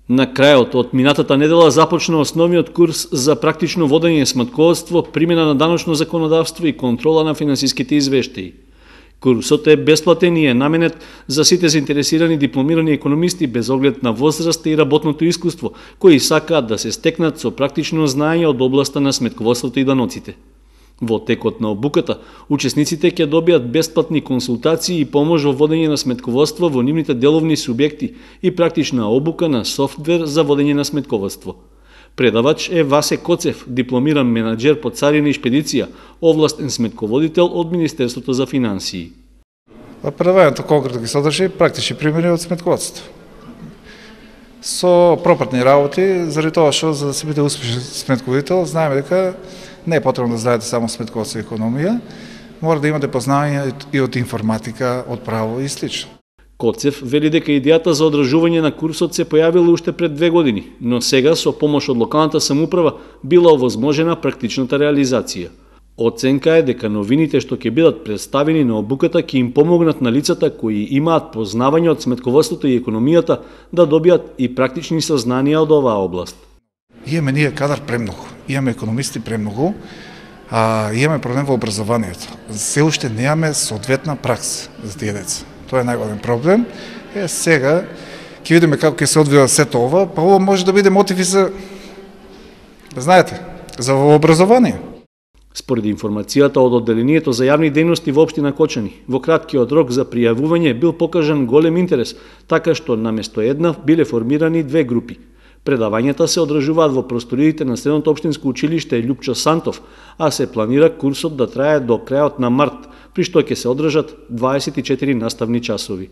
На крајот од минатата недела започна основниот курс за практично водење сметководство, примена на даночно законодавство и контрола на финансиските извештаи. Курсот е бесплатен и е наменет за сите заинтересирани дипломирани економисти без оглед на возраста и работното искуство, кои сакаат да се стекнат со практично знаење од областа на сметководството и даноците. Во текот на обуката, учесниците ќе добијат бесплатни консултации и помош во водење на сметководство во нивните деловни субјекти и практична обука на софтвер за водење на сметководство. Предавач е Васе Коцев, дипломиран менаџер по царина и шпедиција, овластен сметководител од Министерството за финансии. Предавањето конкретно ги содржи практични примери од сметководство. Со пропратни работи, заради тоа што за да се биде успешен сметководител, знаеме дека не е потребно да знаете само сметководство и економија, мора да имате познавање и од информатика, од право и слично. Коцев вели дека идејата за одржување на курсот се појавила уште пред 2 години, но сега со помош од локалната самоуправа била овозможена практичната реализација. Оценка е дека новините што ќе бидат представени на обуката ќе им помогнат на лицата кои имаат познавање од сметководството и економијата да добијат и практични сознанија од оваа област. Имаме ние кадар премногу, имаме економисти премногу, имаме проблем во образованието. Се уште немаме соодветна пракса за тие деца. Тоа е најголем проблем. Сега ќе видиме како ќе се одвива сето ова, па ова може да биде мотив и за, знаете, за образование. Според информацијата од одделението за јавни дејности во општина Кочани, во краткиот рок за пријавување бил покажан голем интерес, така што наместо една биле формирани 2 групи. Предавањата се одржуваат во просториите на Средното општинско училиште Љупчо Сантов, а се планира курсот да трае до крајот на март, при што ќе се одржат 24 наставни часови.